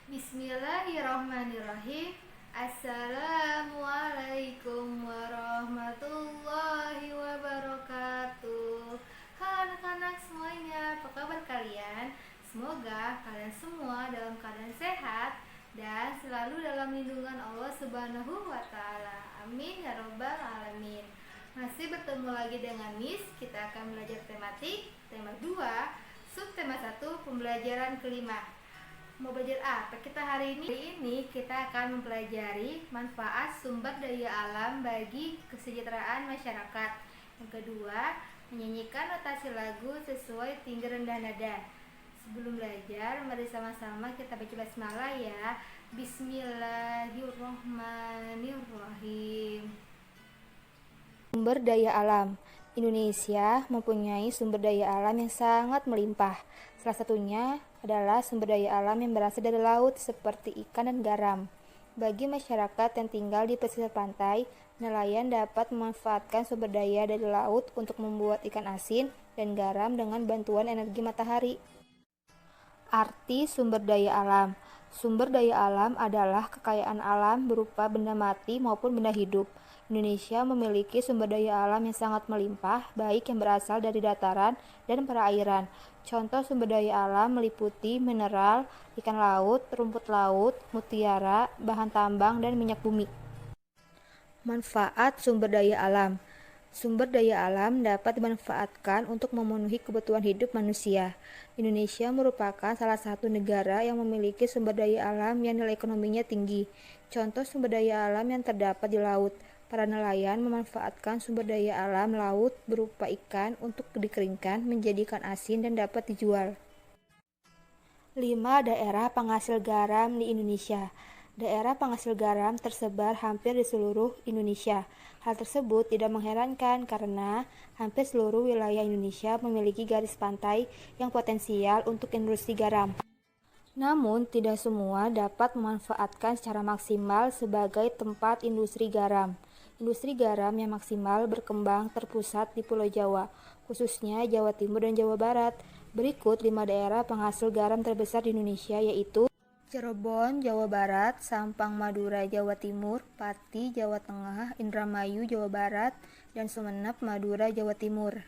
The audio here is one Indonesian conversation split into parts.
Bismillahirrahmanirrahim. Assalamualaikum warahmatullahi wabarakatuh. Halo anak-anak semuanya, apa kabar kalian? Semoga kalian semua dalam keadaan sehat dan selalu dalam lindungan Allah Subhanahu wa taala. Amin ya robbal alamin. Masih bertemu lagi dengan Miss. Kita akan belajar tematik tema 2, subtema 1, pembelajaran kelima. Mau belajar apa kita hari ini? Hari ini kita akan mempelajari manfaat sumber daya alam bagi kesejahteraan masyarakat. Yang kedua, menyanyikan notasi lagu sesuai tinggi rendah nada. Sebelum belajar, mari sama-sama kita baca basmalah ya. Bismillahirrahmanirrahim. Sumber daya alam. Indonesia mempunyai sumber daya alam yang sangat melimpah. Salah satunya adalah sumber daya alam yang berasal dari laut seperti ikan dan garam. Bagi masyarakat yang tinggal di pesisir pantai, nelayan dapat memanfaatkan sumber daya dari laut untuk membuat ikan asin dan garam dengan bantuan energi matahari. Arti sumber daya alam. Sumber daya alam adalah kekayaan alam berupa benda mati maupun benda hidup. Indonesia memiliki sumber daya alam yang sangat melimpah, baik yang berasal dari dataran dan perairan. Contoh sumber daya alam meliputi mineral, ikan laut, rumput laut, mutiara, bahan tambang, dan minyak bumi. Manfaat sumber daya alam. Sumber daya alam dapat dimanfaatkan untuk memenuhi kebutuhan hidup manusia. Indonesia merupakan salah satu negara yang memiliki sumber daya alam yang nilai ekonominya tinggi. Contoh sumber daya alam yang terdapat di laut. Para nelayan memanfaatkan sumber daya alam laut berupa ikan untuk dikeringkan menjadi ikan asin dan dapat dijual. 5 daerah penghasil garam di Indonesia. Daerah penghasil garam tersebar hampir di seluruh Indonesia. Hal tersebut tidak mengherankan karena hampir seluruh wilayah Indonesia memiliki garis pantai yang potensial untuk industri garam. Namun, tidak semua dapat memanfaatkan secara maksimal sebagai tempat industri garam. Industri garam yang maksimal berkembang terpusat di Pulau Jawa, khususnya Jawa Timur dan Jawa Barat. Berikut 5 daerah penghasil garam terbesar di Indonesia, yaitu Cirebon, Jawa Barat, Sampang, Madura, Jawa Timur, Pati, Jawa Tengah, Indramayu, Jawa Barat, dan Sumeneb, Madura, Jawa Timur.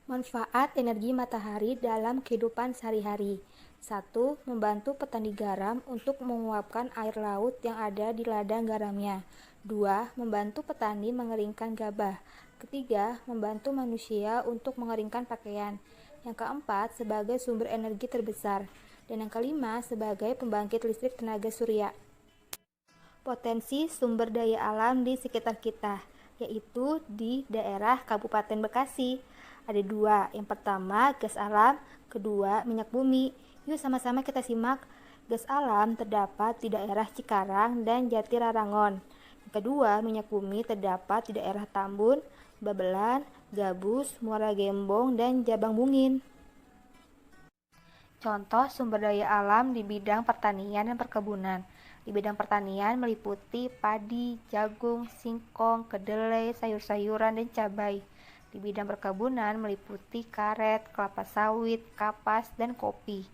Manfaat energi matahari dalam kehidupan sehari-hari. 1. Membantu petani garam untuk menguapkan air laut yang ada di ladang garamnya. 2. Membantu petani mengeringkan gabah. Ketiga, membantu manusia untuk mengeringkan pakaian. Yang keempat, sebagai sumber energi terbesar. Dan yang kelima, sebagai pembangkit listrik tenaga surya. Potensi sumber daya alam di sekitar kita, yaitu di daerah Kabupaten Bekasi. Ada 2, yang pertama gas alam, kedua minyak bumi. Yuk sama-sama kita simak. Gas alam terdapat di daerah Cikarang dan Jatirarangon. Yang kedua, minyak bumi terdapat di daerah Tambun, Babelan, Gabus, Muara Gembong, dan Jabang Bungin. Contoh sumber daya alam di bidang pertanian dan perkebunan. Di bidang pertanian meliputi padi, jagung, singkong, kedelai, sayur-sayuran, dan cabai. Di bidang perkebunan meliputi karet, kelapa sawit, kapas, dan kopi.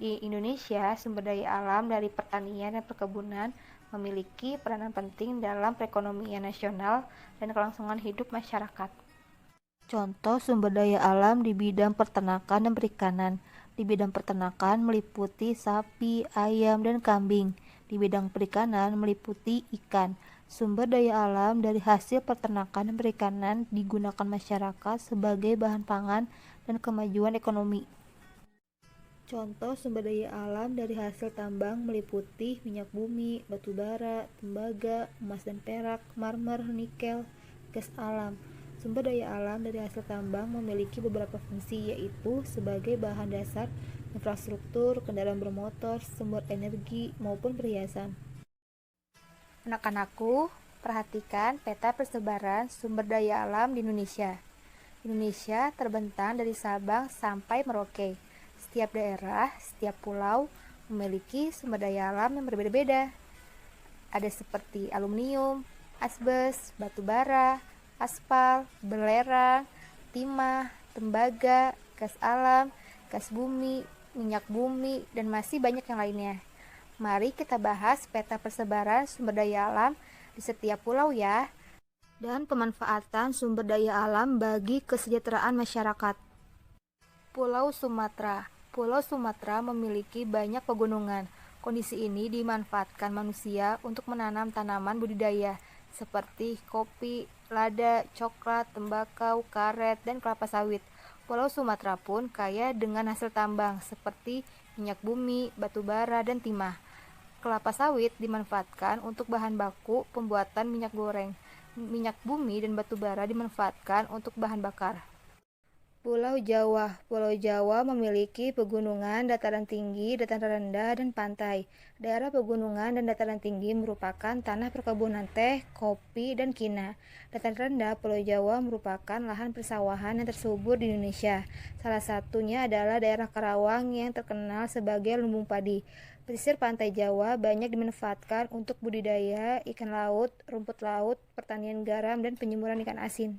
Di Indonesia, sumber daya alam dari pertanian dan perkebunan memiliki peranan penting dalam perekonomian nasional dan kelangsungan hidup masyarakat. Contoh sumber daya alam di bidang peternakan dan perikanan. Di bidang peternakan meliputi sapi, ayam, dan kambing. Di bidang perikanan meliputi ikan. Sumber daya alam dari hasil peternakan dan perikanan digunakan masyarakat sebagai bahan pangan dan kemajuan ekonomi. Contoh sumber daya alam dari hasil tambang meliputi minyak bumi, batu bara, tembaga, emas dan perak, marmer, nikel, gas alam. Sumber daya alam dari hasil tambang memiliki beberapa fungsi, yaitu sebagai bahan dasar infrastruktur, kendaraan bermotor, sumber energi, maupun perhiasan. Anak-anakku, perhatikan peta persebaran sumber daya alam di Indonesia. Indonesia terbentang dari Sabang sampai Merauke. Setiap daerah, setiap pulau memiliki sumber daya alam yang berbeda-beda. Ada seperti aluminium, asbes, batu bara, aspal, belerang, timah, tembaga, gas alam, gas bumi, minyak bumi, dan masih banyak yang lainnya. Mari kita bahas peta persebaran sumber daya alam di setiap pulau ya, dan pemanfaatan sumber daya alam bagi kesejahteraan masyarakat. Pulau Sumatera. Pulau Sumatera memiliki banyak pegunungan. Kondisi ini dimanfaatkan manusia untuk menanam tanaman budidaya seperti kopi, lada, coklat, tembakau, karet, dan kelapa sawit. Pulau Sumatera pun kaya dengan hasil tambang seperti minyak bumi, batu bara, dan timah. Kelapa sawit dimanfaatkan untuk bahan baku pembuatan minyak goreng. Minyak bumi dan batu bara dimanfaatkan untuk bahan bakar. Pulau Jawa. Pulau Jawa memiliki pegunungan, dataran tinggi, dataran rendah, dan pantai. Daerah pegunungan dan dataran tinggi merupakan tanah perkebunan teh, kopi, dan kina. Dataran rendah Pulau Jawa merupakan lahan persawahan yang tersubur di Indonesia. Salah satunya adalah daerah Karawang yang terkenal sebagai lumbung padi. Pesisir pantai Jawa banyak dimanfaatkan untuk budidaya ikan laut, rumput laut, pertanian garam, dan penyemuran ikan asin.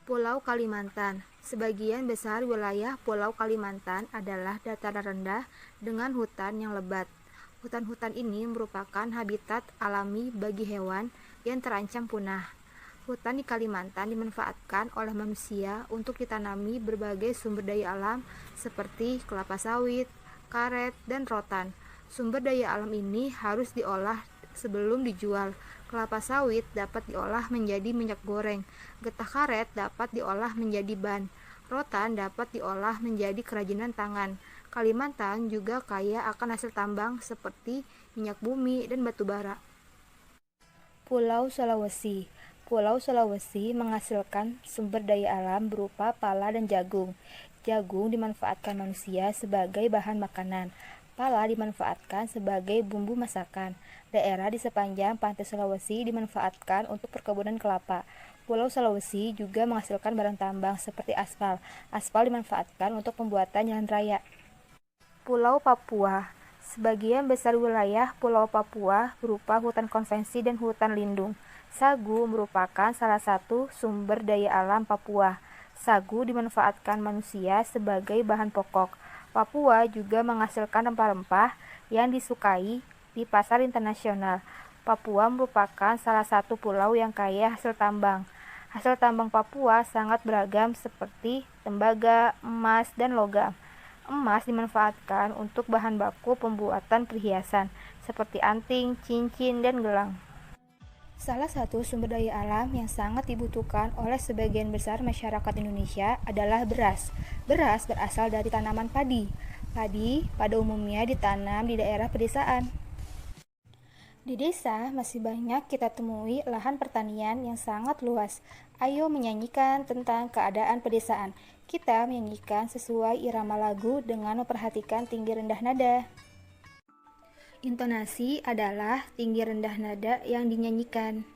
Pulau Kalimantan. Sebagian besar wilayah Pulau Kalimantan adalah dataran rendah dengan hutan yang lebat. Hutan-hutan ini merupakan habitat alami bagi hewan yang terancam punah. Hutan di Kalimantan dimanfaatkan oleh manusia untuk ditanami berbagai sumber daya alam seperti kelapa sawit, karet, dan rotan. Sumber daya alam ini harus diolah sebelum dijual. Kelapa sawit dapat diolah menjadi minyak goreng. Getah karet dapat diolah menjadi ban. Rotan dapat diolah menjadi kerajinan tangan. Kalimantan juga kaya akan hasil tambang seperti minyak bumi dan batu bara. Pulau Sulawesi. Pulau Sulawesi menghasilkan sumber daya alam berupa pala dan jagung. Jagung dimanfaatkan manusia sebagai bahan makanan. Pala dimanfaatkan sebagai bumbu masakan. Daerah di sepanjang pantai Sulawesi dimanfaatkan untuk perkebunan kelapa. Pulau Sulawesi juga menghasilkan barang tambang seperti aspal. Aspal dimanfaatkan untuk pembuatan jalan raya. Pulau Papua. Sebagian besar wilayah Pulau Papua berupa hutan konvensi dan hutan lindung. Sagu merupakan salah satu sumber daya alam Papua. Sagu dimanfaatkan manusia sebagai bahan pokok. Papua juga menghasilkan rempah-rempah yang disukai di pasar internasional. Papua merupakan salah satu pulau yang kaya hasil tambang. Hasil tambang Papua sangat beragam seperti tembaga, emas, dan logam. Emas dimanfaatkan untuk bahan baku pembuatan perhiasan seperti anting, cincin, dan gelang. Salah satu sumber daya alam yang sangat dibutuhkan oleh sebagian besar masyarakat Indonesia adalah beras. Beras berasal dari tanaman padi. Padi pada umumnya ditanam di daerah pedesaan. Di desa masih banyak kita temui lahan pertanian yang sangat luas. Ayo menyanyikan tentang keadaan pedesaan. Kita menyanyikan sesuai irama lagu dengan memperhatikan tinggi rendah nada. Intonasi adalah tinggi rendah nada yang dinyanyikan.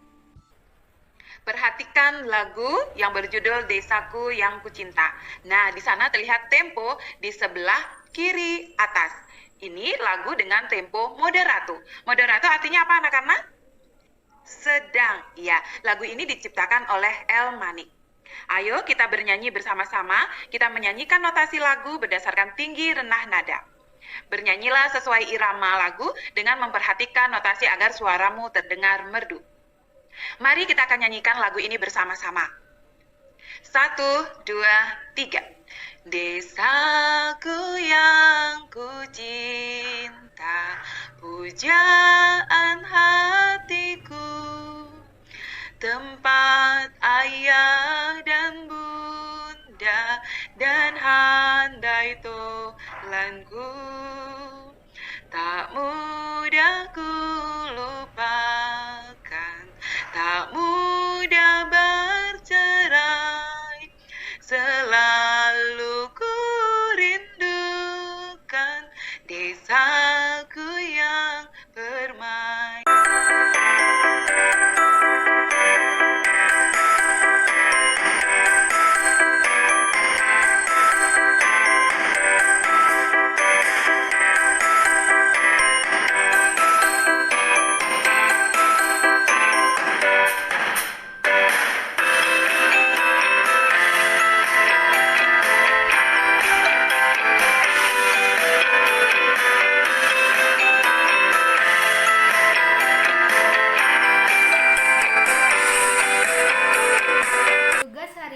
Perhatikan lagu yang berjudul Desaku yang Kucinta. Nah, di sana terlihat tempo di sebelah kiri atas. Ini lagu dengan tempo moderato. Moderato artinya apa anak-anak? Sedang. Ya, lagu ini diciptakan oleh El Manik. Ayo kita bernyanyi bersama-sama. Kita menyanyikan notasi lagu berdasarkan tinggi rendah nada. Bernyanyilah sesuai irama lagu dengan memperhatikan notasi agar suaramu terdengar merdu. Mari kita akan nyanyikan lagu ini bersama-sama. 1, 2, 3. Desaku yang kucinta, pujaan hatiku, tempat ayah dan bunda dan handai tolanku, tak mudah ku lupakan, tak mudah bercerai, selalu ku rindukan desaku yang permai.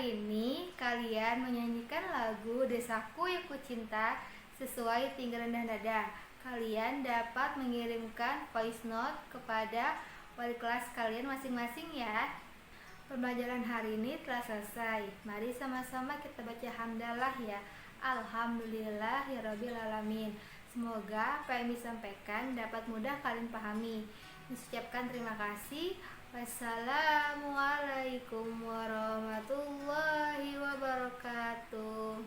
Hari ini kalian menyanyikan lagu Desaku Yang Kucinta sesuai tinggi rendah nada. Kalian dapat mengirimkan voice note kepada wali kelas kalian masing-masing ya. Pembelajaran hari ini telah selesai. Mari sama-sama kita baca hamdalah ya. Alhamdulillahirabbil alamin. Semoga apa yang disampaikan dapat mudah kalian pahami. Ucapkan terima kasih. Wassalamualaikum warahmatullahi wabarakatuh.